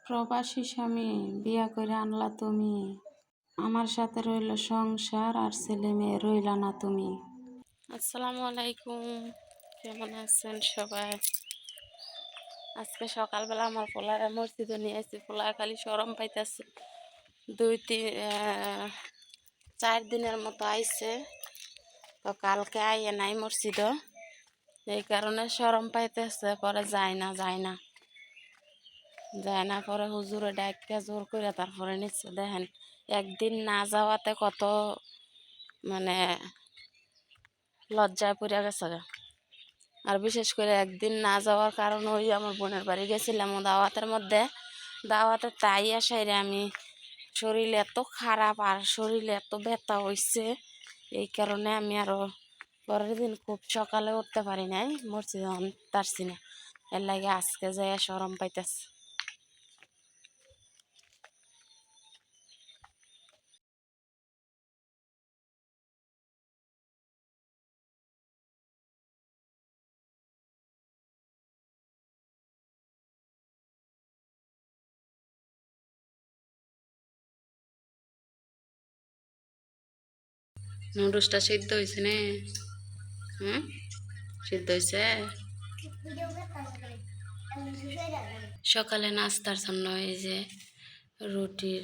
প্রবাসী স্বামী বিয়া করে আনলা তুমি, আমার সাথে রইল সংসার আর ছেলে মেয়ে রইলা না তুমি। আসসালামু আলাইকুম, কেমন আছেন সবাই? আজকে সকালবেলা আমার পোলার মসজিদে নিয়ে আসছি। পোলার খালি শরম পাইতেছে। 4 দিনের মতো আইছে, তো কালকে আইয়ে নাই মসজিদ, এই কারণে শরম পাইতেছে। পরে যায় না পরে হুজুরে ডাইকা জোর করে তারপরে নিচ্ছে। দেখেন, একদিন না যাওয়াতে কত মানে লজ্জায় পড়ে গেছে। আর বিশেষ করে একদিন না যাওয়ার কারণ ওই আমার বোনের বাড়ি গেছিলাম দাওয়াতের মধ্যে। দাওয়াতে তাই আসাইরে আমি শরীর এত খারাপ আর শরীরে এত ব্যথা হয়েছে, এই কারণে আমি আরো পরের দিন খুব সকালে উঠতে পারি নাই, মসজিদে পারছি না। এর লাগে আজকে যাই শরম পাইতেছে। নুডলসটা সিদ্ধ হয়েছে না? সিদ্ধ হয়েছে। সকালে নাস্তার জন্য এই যে রুটির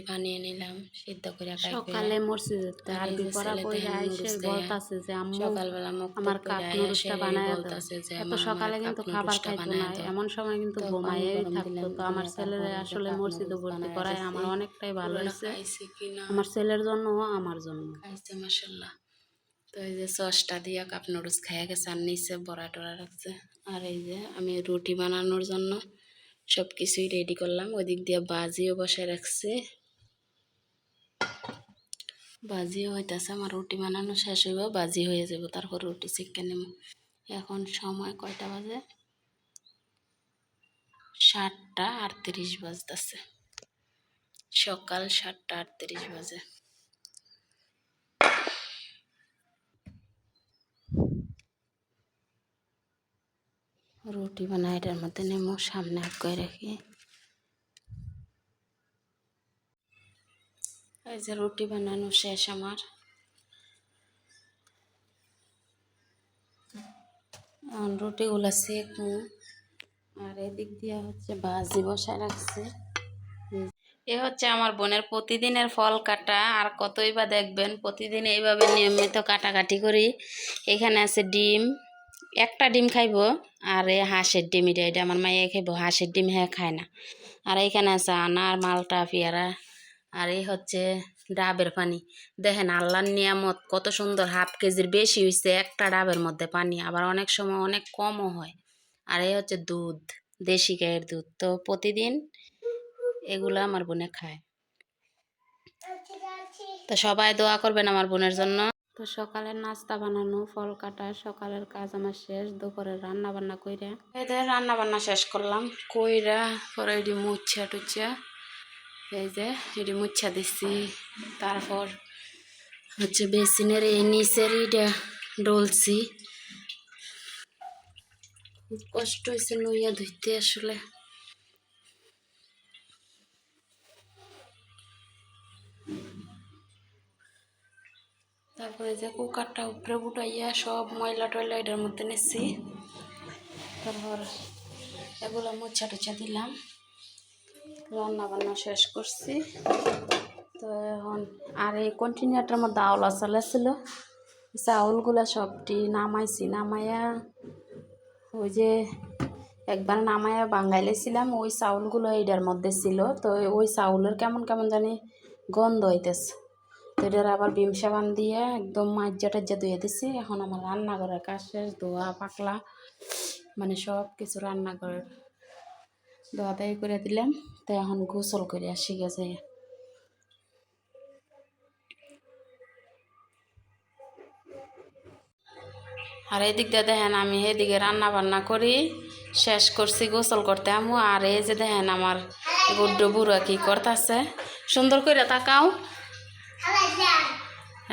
বানিয়ে নিলাম, সিদ্ধ করে। সকালে মসজিদে আরবি পড়া পড়ে আইসে বলতাছে যে আম্মু সকালবেলা আমার কাপ নুডলসটা বানায় বলতাছে যে এত সকালে কিন্তু খাবার খাইতো না, এমন সময় কিন্তু ঘুমাইয়াই থাকতো। তো আমার ছেলের আসলে মসজিদে ভর্তি করায় আমার অনেকটাই ভালো হয়েছে, আমার ছেলের জন্য আমার জন্য। খাইছে মাশাআল্লাহ। তো এই যে সসটা দিয়া কাপ নুডলস খাইয়া গেছে, আর নিচে বড়া টড়া রাখছে। আর এই যে আমি রুটি বানানোর জন্য সব কিছুই রেডি করলাম। ওই দিক দিয়ে বাজিও বসায় রাখছে, বাজিও হইতেছে। আমার রুটি বানানো শেষ হইব, বাজি হয়ে যাব, তারপর রুটি শিখে নেব। এখন সময় কয়টা বাজে? 7:38 বাজতেছে, সকাল 7:38 বাজে। রুটি বানাই এটার মধ্যে নেমো, সামনে আগে রাখি। এই যে রুটি বানানো শেষ আমার। রুটিগুলো সেকমু, আর এদিক দিয়ে হচ্ছে ভাজি বসায় রাখছে। এ হচ্ছে আমার বোনের প্রতিদিনের ফল কাটা। আর কতই বা দেখবেন, প্রতিদিন এইভাবে নিয়মিত কাটাকাটি করি। এখানে আছে ডিম, একটা ডিম খাইব, আর এই হাঁসের ডিম, এটা আমার মাইয়া খাইব। হাঁসের ডিম হ্যাঁ খায় না। আর এইখানে আছে আনার, মালটা, পেয়ারা, আর এই হচ্ছে ডাবের পানি। দেখেন আল্লাহর নিয়ামত, কত সুন্দর। ½ কেজির বেশি হয়েছে একটা ডাবের মধ্যে পানি, আবার অনেক সময় অনেক কমও হয়। আর এই হচ্ছে দুধ, দেশি গাইয়ের দুধ। তো প্রতিদিন এগুলো আমার বোনে খায়। তো সবাই দোয়া করবেন আমার বোনের জন্য। তো সকালের নাস্তা বানানো, ফল কাটা, সকালের কাজ আমার শেষ। দুপুরে রান্না বান্না কইরা এদের রান্না বান্না শেষ করলাম কইরা, পরে এটি মুচ্ছা টুচ্ছা, এই যে এটি মুচ্ছা দিচ্ছি। তারপর হচ্ছে বেসিনের এই নিচের এটা ডলছি। খুব কষ্ট হয়েছে নইয়া ধুইতে আসলে। তারপরে যে কুকারটা উপরে উঠাইয়া সব ময়লা টয়লা এটার মধ্যে নিচ্ছি। তারপর এগুলো মোছা টোছা দিলাম, রান্না বান্না শেষ করছি। তো এখন আর এই কন্টিনিউটার মধ্যে আওলা চালা ছিল, চাউলগুলো সবটি নামাইছি। নামাইয়া ওই যে একবার নামাইয়া বাঙাইলেছিলাম, ওই চাউলগুলো এইটার মধ্যে ছিল। তো ওই চাউলের কেমন কেমন জানি গন্ধ হইতেছে। তো এটার আবার বিম সাবান দিয়ে একদম মাজা টাজ্জা ধুয়ে দিছি। এখন আমার রান্নাঘরের কাজ শেষ, ধোয়া পাকলা মানে সব কিছু রান্নাঘরের ধোয়া দায়ী করে দিলাম। তো এখন গোসল করে আসি গেছে। আর এদিক দিয়ে দেখেন আমি এদিকে রান্না বান্না করি, শেষ করছি, গোসল করতে আমু। আর এই যে দেখেন আমার গুড্ডু বুড়া কি করতেছে, সুন্দর করে তাকাও।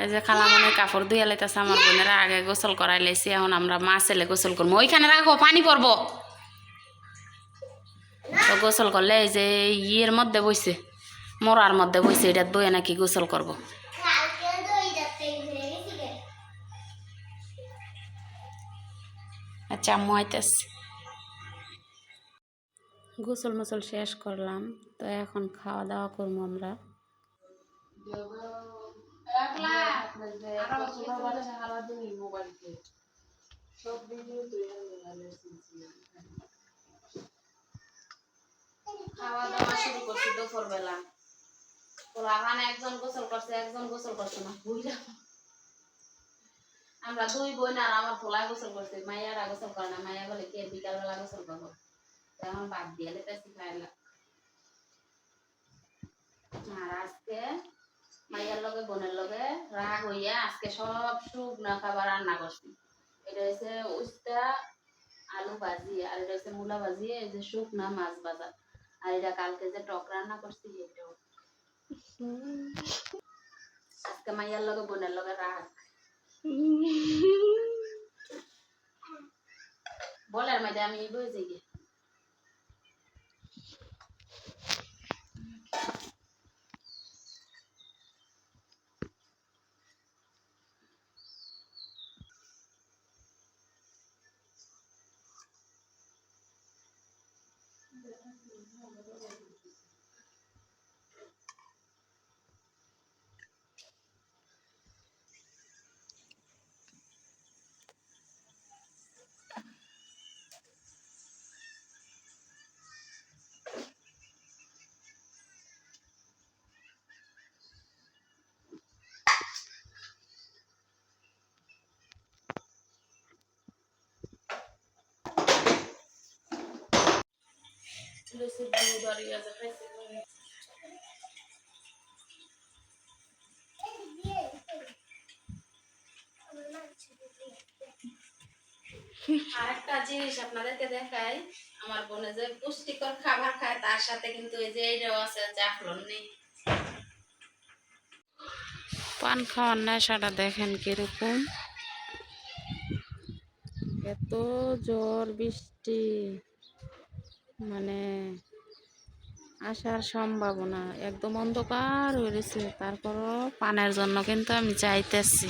এই যে খালামণি কাপড় ধুয়ে লাইতেছে আমার বোনেরা, আগে গোসল করাই লাইছি। এখন আমরা মা ছেলে গোসল করবো। ওইখানে রাখো, পানি পড়বো। তো গোসল করলে এই যে ইয়ের মধ্যে বইছে, মোড়ার মধ্যে বইছে, এটা বইয়ে নাকি গোসল করব। আচ্ছা আম্মু আইতেছে। গোসল মোসল শেষ করলাম, তো এখন খাওয়া দাওয়া করবো আমরা। খাওয়া দাওয়া শুরু করছি দুপুর বেলা। একজন গোসল করছে, একজন গোসল করছে না, আমরা দুই বোন আর আমার পোলা গোসল করছে, মাইয়ারা গোসল করে না। মাইয়া বলে কে বিকাল বেলা গোসল করবো, এখন বাদ দিয়ে লেতেছি খাইলা। আর আজকে মাইয়ার লগে বোনের লগে রাগ হইয়া আজকে সব শুকনা খাবার রান্না করছি। এটা হচ্ছে উস্তা আলু ভাজি, আর এটা হচ্ছে মূলা ভাজি, এই যে শুকনা মাছ ভাজা, আর এটা কালকে যে টক রান্না করছি এটাও। আজকে মাইয়ার লগে বোনের লগে রাগ। বলার মধ্যে আমি বুঝে গিয়ে আরেকটা জিনিস আপনাদেরকে দেখাই, আমার বোনে যে পুষ্টিকর খাবার খায় তার সাথে কিন্তু এই যে এইটাও আছে, জাফলন নেই। পান খাওয়ার নেশাটা দেখেন কিরকম, এত জোর বৃষ্টি, মানে আসার সম্ভাবনা, একদম অন্ধকার হয়েছে। তারপরও পানের জন্য কিন্তু আমি চাইতেছি।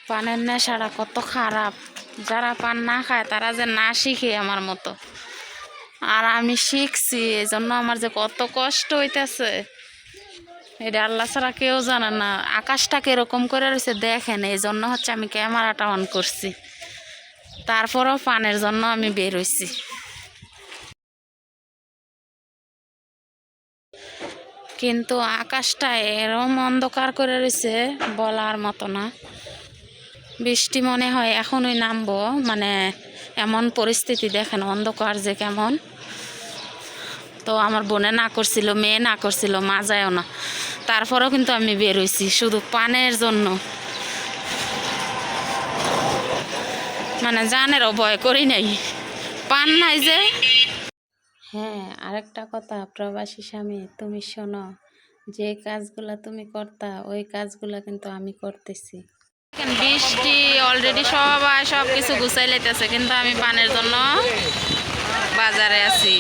পানের নেশাটা কত খারাপ, যারা পান না খায় তারা যে না শিখে আমার মতো, আর আমি শিখছি, এই জন্য আমার যে কত কষ্ট হইতেছে এটা আল্লাহ ছাড়া কেউ জানে না। আকাশটা কিরকম করে রয়েছে দেখেন, এই জন্য হচ্ছে আমি ক্যামেরাটা অন করছি, তারপরও পানের জন্য আমি বের হইছি। কিন্তু আকাশটা এরম অন্ধকার করে রয়েছে বলার মতো না। বৃষ্টি মনে হয় এখনই নামবো, মানে এমন পরিস্থিতি দেখেন, অন্ধকার যে কেমন। তো আমার বোনে না করছিল, মেয়ে না করছিল, মা যায়ও না, তারপরেও কিন্তু আমি বের হইছি শুধু পানের জন্য, মানে জানেরও ভয় করি নাই, পান নাই যে। হ্যাঁ, আরেকটা কথা, প্রবাসী স্বামী তুমি শোনো, যে কাজগুলা তুমি করতা ওই কাজগুলা কিন্তু আমি করতেছি। বৃষ্টি অলরেডি সবাই সব কিছু গুছাই লাইতেছে, কিন্তু আমি পানের জন্য বাজারে আছি।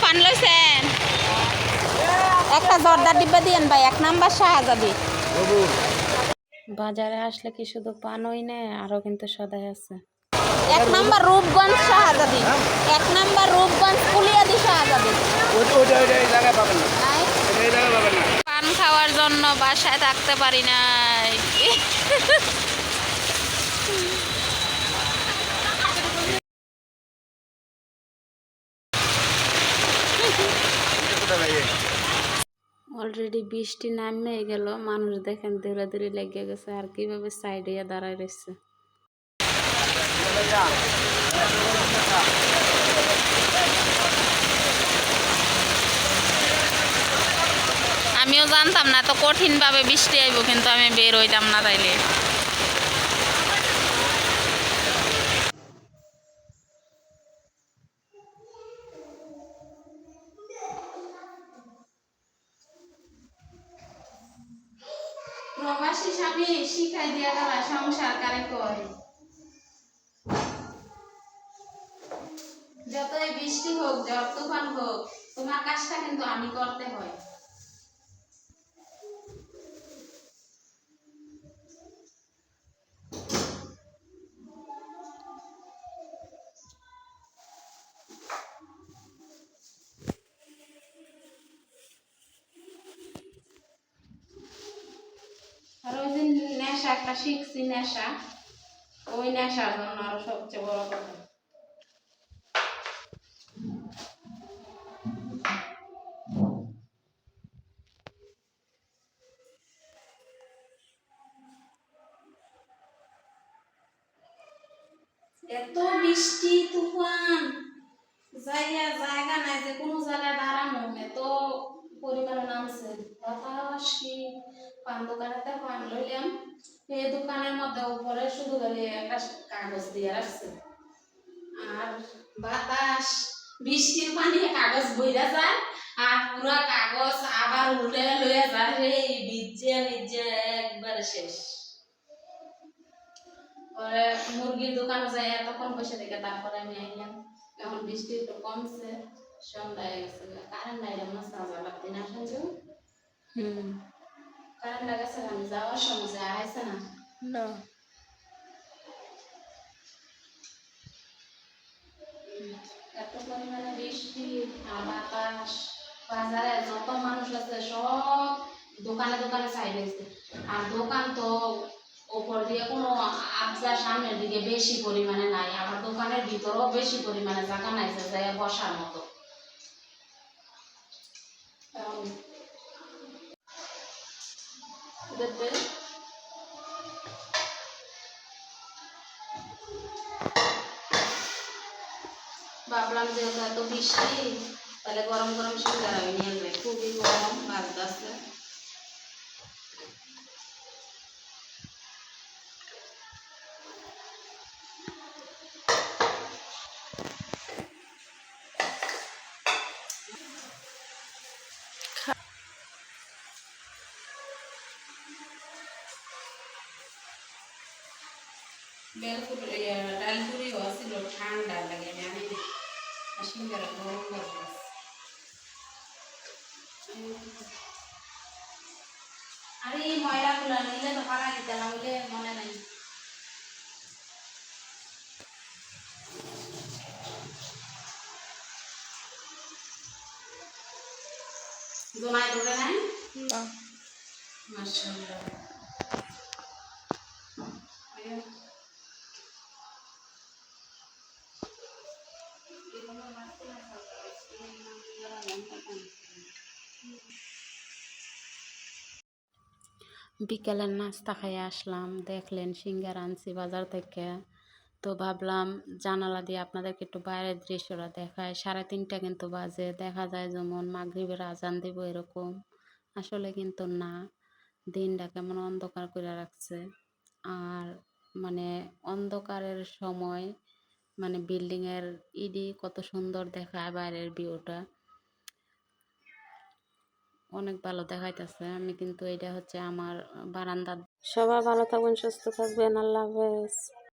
পান লইছেন একটা জর্দার ডিব্বা দিয়েন ভাই, 1 নাম্বার শাহজাদি। বাজারে আসলে কি শুধু পানই নেই, আরো কিন্তু সদাই আছে। 1 নাম্বার রূপগঞ্জ শাহজাদি, 1 নাম্বার রূপগঞ্জ কুলিয়াদি শাহজাদি। পান খাওয়ার জন্য বাসায় থাকতে পারি নাই। অলরেডি বৃষ্টি নামে গেল, মানুষ দেখেন দৌড়াদৌড়ি লেগে গেছে, আর কিভাবে সাইডে দাঁড়ায় রয়েছে। আমিও জানতাম না তো কঠিন ভাবে বৃষ্টি আইব, কিন্তু আমি বের হইতাম না তাইলে। প্রবাসী স্বামী শিখাই দিয়া তারা সংসার কারে করে। যতই বৃষ্টি হোক, ঝড় তুফান হোক, তোমার কাজটা কিন্তু আমি করতে হয়। আর ওই যে নেশা একটা শিখছি, নেশা, ওই নেশার জন্য আরো সবচেয়ে বড় কথা। এত বৃষ্টি তুফান, জায়গা নাই যে কোনো জায়গায় দাঁড়ানো, এত পরিমাণে নামছে বাতাস। কি পান দোকানেতে পান লইলাম, এই দোকানের মধ্যে উপরে শুধু খালি একটা কাগজ দিয়ে রাখছে, আর বাতাস বৃষ্টির পানি কাগজ বইরা যায়, আর পুরা কাগজ আবার উল্টে লইয়া যায়, এই ভিজে ভিজে একবারে শেষ। পরে মুরগির দোকানে যাই এতক্ষণ বসে থেকে তারপরে আমি আইলাম। এখন বৃষ্টি একটু কমছে, সন্ধ্যা হয়ে গেছে, কারেন্ট নাই না, চার্জার বাতি না শুনছো। কারেন্ট লাগাছে, আমি যাওয়ার সময় আইছে না। এত পরিমাণে বৃষ্টি আর বাতাস, বাজারে যত মানুষ আছে সব দোকানে দোকানে সাইড হয়েছে। আর দোকান তো ওপর দিয়ে কোনো আবজা সামনের দিকে বেশি পরিমাণে নাই, আবার দোকানের ভিতরেও বেশি পরিমাণে জায়গা নাই যে জায়গা বসার মতো। ভাবলাম যেহেতু এত বৃষ্টি, তাহলে গরম গরম সিঙ্গারা নিয়ে যাই, খুবই গরম লাগতেছে। ডালপুরি হয়েছিল ঠান্ডা লাগে, আমি সিঙ্গারা গরম গরম। আরে এই ময়লাগুলো নিলে তো পাড়া দিতে না, বলে মনে নাই। জমায় ধরে নাই না, মাশাআল্লাহ। বিকেলের নাস্তা খাইয়ে আসলাম, দেখলেন সিঙ্গারা আনছি বাজার থেকে। তো ভাবলাম জানালা দিয়ে আপনাদেরকে একটু বাইরের দৃশ্যটা দেখায়। 3:30 কিন্তু বাজে, দেখা যায় যেমন মাগরিবের আজান দিব এরকম, আসলে কিন্তু না। দিনটা কেমন অন্ধকার করে রাখছে, আর মানে অন্ধকারের সময় মানে বিল্ডিংয়ের ইডি কত সুন্দর দেখায়, বাইরের ভিউটা অনেক ভালো দেখাইতেছে। আমি কিন্তু এটা হচ্ছে আমার বারান্দা। সবাই ভালো থাকবেন, সুস্থ থাকবেন, আল্লাহ হাফেজ।